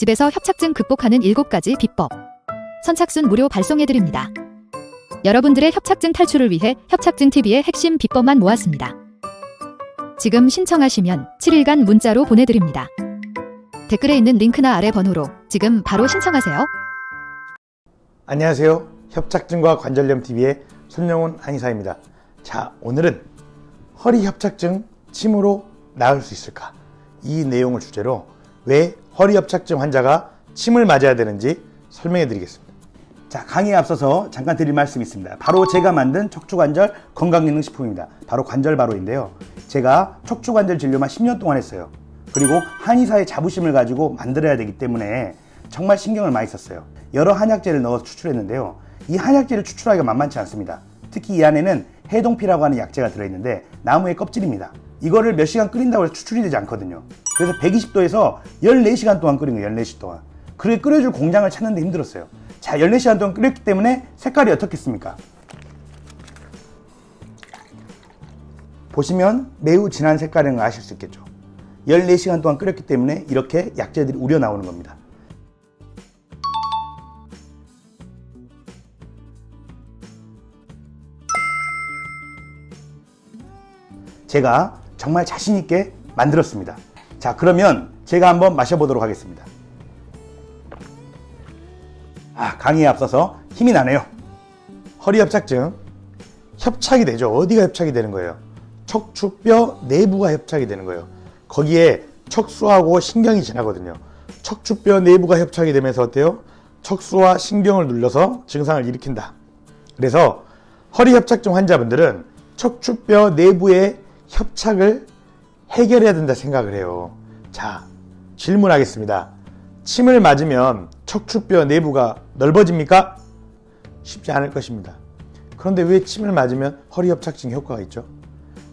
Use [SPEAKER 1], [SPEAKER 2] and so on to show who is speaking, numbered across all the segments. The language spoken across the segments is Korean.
[SPEAKER 1] 집에서 협착증 극복하는 7가지 비법. 선착순 무료 발송해드립니다. 여러분들의 협착증 탈출을 위해 협착증TV의 핵심 비법만 모았습니다. 지금 신청하시면 7일간 문자로 보내드립니다. 댓글에 있는 링크나 아래 번호로 지금 바로 신청하세요.
[SPEAKER 2] 안녕하세요. 협착증과 관절염TV의 손영훈 한의사입니다. 자, 오늘은 허리 협착증 침으로 나을 수 있을까? 이 내용을 주제로 왜 허리 협착증 환자가 침을 맞아야 되는지 설명해 드리겠습니다.
[SPEAKER 3] 자, 강의에 앞서서 잠깐 드릴 말씀이 있습니다. 바로 제가 만든 척추관절 건강기능식품입니다. 바로 관절바로인데요. 제가 척추관절 진료만 10년 동안 했어요. 그리고 한의사의 자부심을 가지고 만들어야 되기 때문에 정말 신경을 많이 썼어요. 여러 한약재를 넣어서 추출했는데요. 이 한약재를 추출하기가 만만치 않습니다. 특히 이 안에는 해동피라고 하는 약재가 들어있는데 나무의 껍질입니다. 이거를 몇 시간 끓인다고 해서 추출이 되지 않거든요. 그래서 120도에서 14시간 동안 끓인 거예요. 14시 동안. 그렇게 끓여줄 공장을 찾는데 힘들었어요. 자, 14시간 동안 끓였기 때문에 색깔이 어떻겠습니까? 보시면 매우 진한 색깔인 걸 아실 수 있겠죠. 14시간 동안 끓였기 때문에 이렇게 약재들이 우려 나오는 겁니다. 제가 정말 자신있게 만들었습니다. 자, 그러면 제가 한번 마셔보도록 하겠습니다. 강의에 앞서서 힘이 나네요.
[SPEAKER 2] 허리 협착증, 협착이 되죠. 어디가 협착이 되는 거예요? 척추뼈 내부가 협착이 되는 거예요. 거기에 척수하고 신경이 지나거든요. 척추뼈 내부가 협착이 되면서 어때요? 척수와 신경을 눌러서 증상을 일으킨다. 그래서 허리 협착증 환자분들은 척추뼈 내부의 협착을 해결해야 된다 생각을 해요. 자, 질문하겠습니다. 침을 맞으면 척추뼈 내부가 넓어집니까? 쉽지 않을 것입니다. 그런데 왜 침을 맞으면 허리 협착증 효과가 있죠?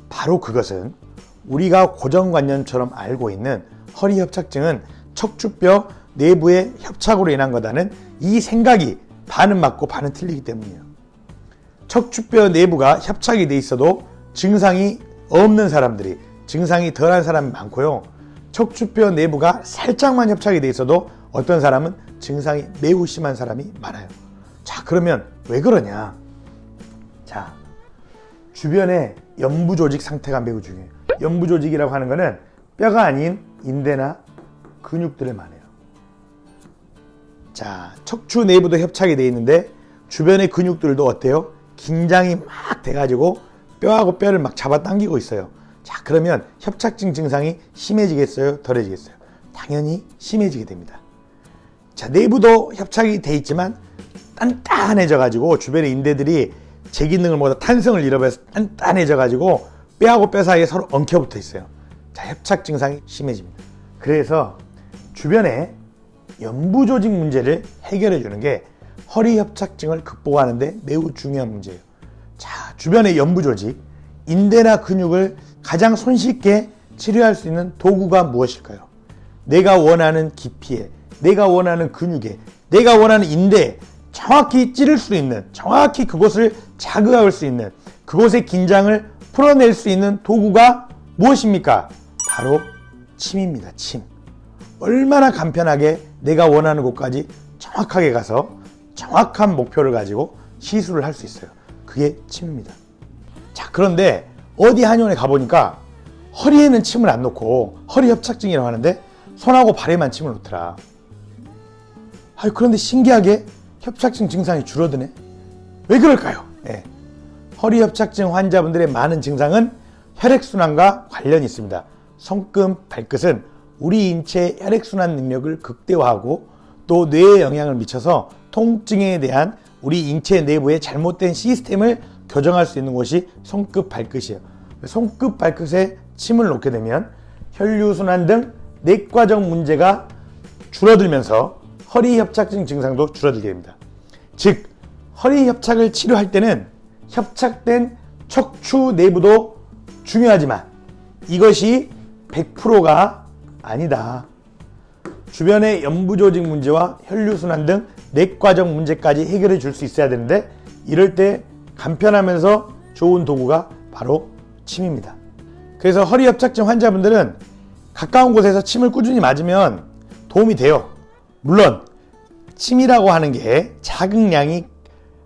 [SPEAKER 2] 바로 그것은 우리가 고정관념처럼 알고 있는 허리 협착증은 척추뼈 내부의 협착으로 인한 거다는 이 생각이 반은 맞고 반은 틀리기 때문이에요. 척추뼈 내부가 협착이 돼 있어도 증상이 없는 사람들이, 증상이 덜한 사람이 많고요. 척추뼈 내부가 살짝만 협착이 돼 있어도 어떤 사람은 증상이 매우 심한 사람이 많아요. 자, 그러면 왜 그러냐? 자, 주변에 연부 조직 상태가 매우 중요해요. 연부 조직이라고 하는 거는 뼈가 아닌 인대나 근육들을 말해요. 자, 척추 내부도 협착이 돼 있는데 주변의 근육들도 어때요? 긴장이 막 돼가지고 뼈하고 뼈를 막 잡아당기고 있어요. 자, 그러면 협착증 증상이 심해지겠어요? 덜해지겠어요? 당연히 심해지게 됩니다. 자, 내부도 협착이 돼 있지만 단단해져 가지고 주변의 인대들이 제 기능을 모두 탄성을 잃어버려서 단단해져 가지고 뼈하고 뼈 사이에 서로 엉켜붙어 있어요. 자, 협착 증상이 심해집니다. 그래서 주변에 연부 조직 문제를 해결해 주는 게 허리 협착증을 극복하는 데 매우 중요한 문제예요. 자, 주변의 연부 조직, 인대나 근육을 가장 손쉽게 치료할 수 있는 도구가 무엇일까요? 내가 원하는 깊이에, 내가 원하는 근육에, 내가 원하는 인대에 정확히 찌를 수 있는, 정확히 그곳을 자극할 수 있는, 그곳의 긴장을 풀어낼 수 있는 도구가 무엇입니까? 바로 침입니다. 침. 얼마나 간편하게 내가 원하는 곳까지 정확하게 가서 정확한 목표를 가지고 시술을 할 수 있어요. 그게 침입니다. 자, 그런데 어디 한의원에 가보니까 허리에는 침을 안 놓고 허리 협착증이라고 하는데 손하고 발에만 침을 놓더라. 그런데 신기하게 협착증 증상이 줄어드네. 왜 그럴까요? 네. 허리 협착증 환자분들의 많은 증상은 혈액순환과 관련이 있습니다. 손끝, 발끝은 우리 인체의 혈액순환 능력을 극대화하고 또 뇌에 영향을 미쳐서 통증에 대한 우리 인체 내부의 잘못된 시스템을 교정할 수 있는 곳이 손끝, 발끝이에요. 손끝, 발끝에 침을 놓게 되면 혈류순환 등 내과적 문제가 줄어들면서 허리 협착증 증상도 줄어들게 됩니다. 즉, 허리 협착을 치료할 때는 협착된 척추 내부도 중요하지만 이것이 100%가 아니다. 주변의 연부 조직 문제와 혈류순환 등 내과적 문제까지 해결해 줄 수 있어야 되는데 이럴 때 간편하면서 좋은 도구가 바로 침입니다. 그래서 허리 협착증 환자분들은 가까운 곳에서 침을 꾸준히 맞으면 도움이 돼요. 물론 침이라고 하는 게 자극량이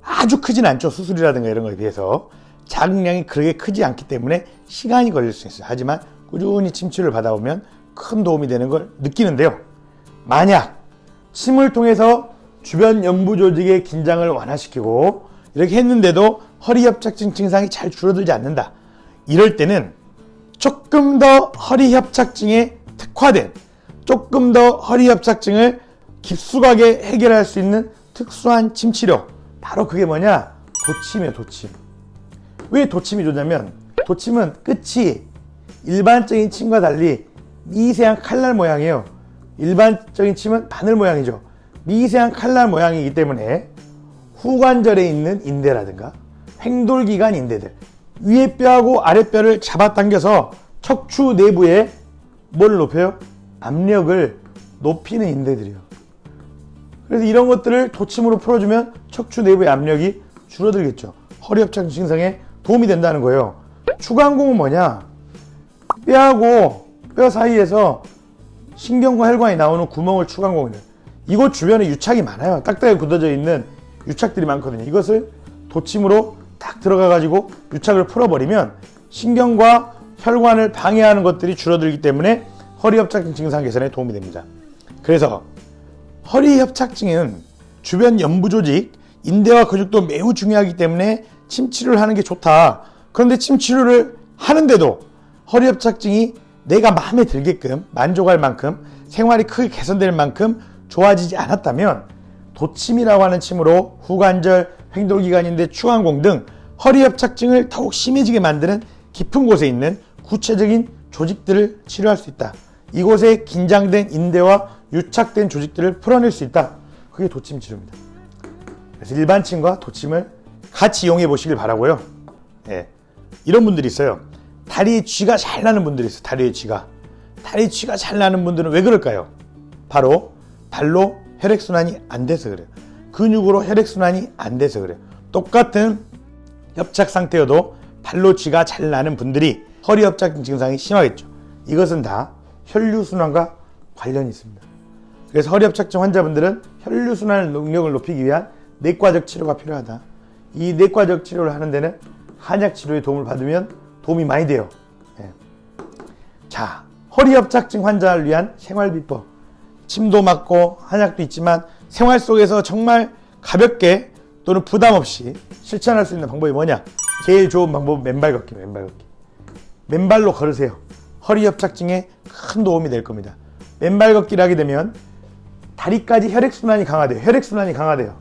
[SPEAKER 2] 아주 크진 않죠. 수술이라든가 이런 거에 비해서 자극량이 그렇게 크지 않기 때문에 시간이 걸릴 수 있어요. 하지만 꾸준히 침치료를 받아보면 큰 도움이 되는 걸 느끼는데요. 만약 침을 통해서 주변 연부 조직의 긴장을 완화시키고 이렇게 했는데도 허리 협착증 증상이 잘 줄어들지 않는다. 이럴 때는 조금 더 허리 협착증에 특화된, 조금 더 허리 협착증을 깊숙하게 해결할 수 있는 특수한 침치료, 바로 그게 뭐냐? 도침이에요. 도침. 왜 도침이 좋냐면 도침은 끝이 일반적인 침과 달리 미세한 칼날 모양이에요. 일반적인 침은 바늘 모양이죠. 미세한 칼날 모양이기 때문에 후관절에 있는 인대라든가 횡돌기관 인대들, 위에 뼈하고 아래 뼈를 잡아당겨서 척추 내부에 뭘 높여요? 압력을 높이는 인대들이에요. 그래서 이런 것들을 도침으로 풀어주면 척추 내부의 압력이 줄어들겠죠. 허리 협착증 증상에 도움이 된다는 거예요. 추간공은 뭐냐? 뼈하고 뼈 사이에서 신경과 혈관이 나오는 구멍을 추간공이래요. 이곳 주변에 유착이 많아요. 딱딱하게 굳어져 있는 유착들이 많거든요. 이것을 도침으로 딱 들어가 가지고 유착을 풀어버리면 신경과 혈관을 방해하는 것들이 줄어들기 때문에 허리 협착증 증상 개선에 도움이 됩니다. 그래서 허리 협착증은 주변 연부 조직, 인대와 근육도 매우 중요하기 때문에 침 치료를 하는 게 좋다. 그런데 침 치료를 하는데도 허리 협착증이 내가 마음에 들게끔, 만족할 만큼, 생활이 크게 개선될 만큼 좋아지지 않았다면 도침이라고 하는 침으로 후관절, 횡돌기관인대, 추간공 등 허리 협착증을 더욱 심해지게 만드는 깊은 곳에 있는 구체적인 조직들을 치료할 수 있다. 이곳에 긴장된 인대와 유착된 조직들을 풀어낼 수 있다. 그게 도침 치료입니다. 그래서 일반 침과 도침을 같이 이용해 보시길 바라고요. 예. 이런 분들이 있어요. 다리에 쥐가 잘 나는 분들이 있어요. 다리에 쥐가. 다리에 쥐가 잘 나는 분들은 왜 그럴까요? 바로 발로 혈액순환이 안 돼서 그래요. 근육으로 혈액순환이 안 돼서 그래요. 똑같은 협착 상태여도 발로 쥐가 잘 나는 분들이 허리 협착증 증상이 심하겠죠. 이것은 다 혈류순환과 관련이 있습니다. 그래서 허리 협착증 환자분들은 혈류순환 능력을 높이기 위한 내과적 치료가 필요하다. 이 내과적 치료를 하는 데는 한약 치료의 도움을 받으면 도움이 많이 돼요. 예. 자, 허리 협착증 환자를 위한 생활 비법. 침도 맞고 한약도 있지만 생활 속에서 정말 가볍게 또는 부담 없이 실천할 수 있는 방법이 뭐냐? 제일 좋은 방법은 맨발 걷기, 맨발 걷기. 맨발로 걸으세요. 허리 협착증에 큰 도움이 될 겁니다. 맨발 걷기를 하게 되면 다리까지 혈액순환이 강화돼요. 혈액순환이 강화돼요.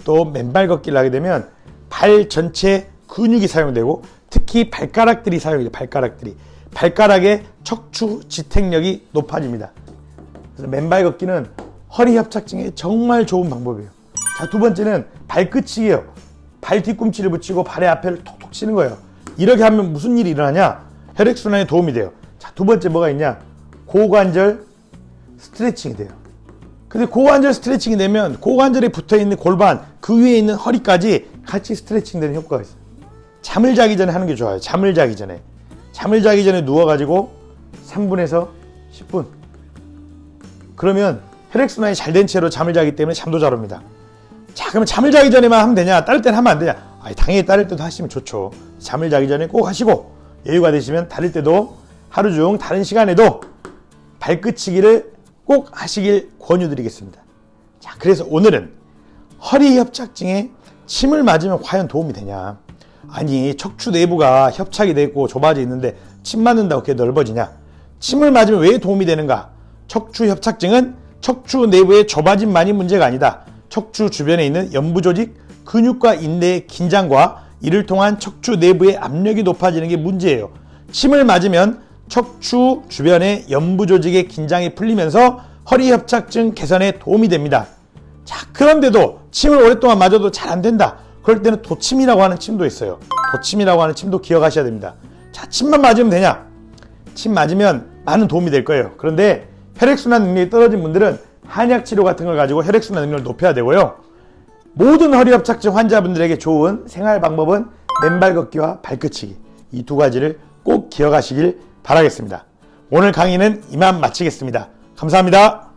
[SPEAKER 2] 또 맨발 걷기를 하게 되면 발 전체 근육이 사용되고 특히 발가락들이 사용돼요. 발가락들이. 발가락의 척추 지탱력이 높아집니다. 그래서 맨발 걷기는 허리 협착증에 정말 좋은 방법이에요. 자, 두 번째는 발끝이에요. 발 뒤꿈치를 붙이고 발의 앞에를 톡톡 치는 거예요. 이렇게 하면 무슨 일이 일어나냐? 혈액순환에 도움이 돼요. 자, 두 번째 뭐가 있냐? 고관절 스트레칭이 돼요. 근데 고관절 스트레칭이 되면 고관절에 붙어있는 골반, 그 위에 있는 허리까지 같이 스트레칭 되는 효과가 있어요. 잠을 자기 전에 하는 게 좋아요. 잠을 자기 전에. 잠을 자기 전에 누워가지고 3분에서 10분. 그러면 혈액순환이 잘 된 채로 잠을 자기 때문에 잠도 잘 옵니다. 자, 그러면 잠을 자기 전에만 하면 되냐? 다를 때는 하면 안 되냐? 당연히 다를 때도 하시면 좋죠. 잠을 자기 전에 꼭 하시고 여유가 되시면 다를 때도 하루 중 다른 시간에도 발끝치기를 꼭 하시길 권유드리겠습니다. 자, 그래서 오늘은 허리 협착증에 침을 맞으면 과연 도움이 되냐? 아니, 척추 내부가 협착이 돼 있고 좁아져 있는데 침 맞는다고 그게 넓어지냐? 침을 맞으면 왜 도움이 되는가? 척추 협착증은 척추 내부의 좁아짐만이 문제가 아니다. 척추 주변에 있는 연부 조직, 근육과 인대의 긴장과 이를 통한 척추 내부의 압력이 높아지는 게 문제예요. 침을 맞으면 척추 주변의 연부 조직의 긴장이 풀리면서 허리 협착증 개선에 도움이 됩니다. 자, 그런데도 침을 오랫동안 맞아도 잘 안 된다. 그럴 때는 도침이라고 하는 침도 있어요. 도침이라고 하는 침도 기억하셔야 됩니다. 자, 침만 맞으면 되냐? 침 맞으면 많은 도움이 될 거예요. 그런데 혈액순환 능력이 떨어진 분들은 한약 치료 같은 걸 가지고 혈액순환 능력을 높여야 되고요. 모든 허리 협착증 환자분들에게 좋은 생활 방법은 맨발 걷기와 발끝치기. 이 두 가지를 꼭 기억하시길 바라겠습니다. 오늘 강의는 이만 마치겠습니다. 감사합니다.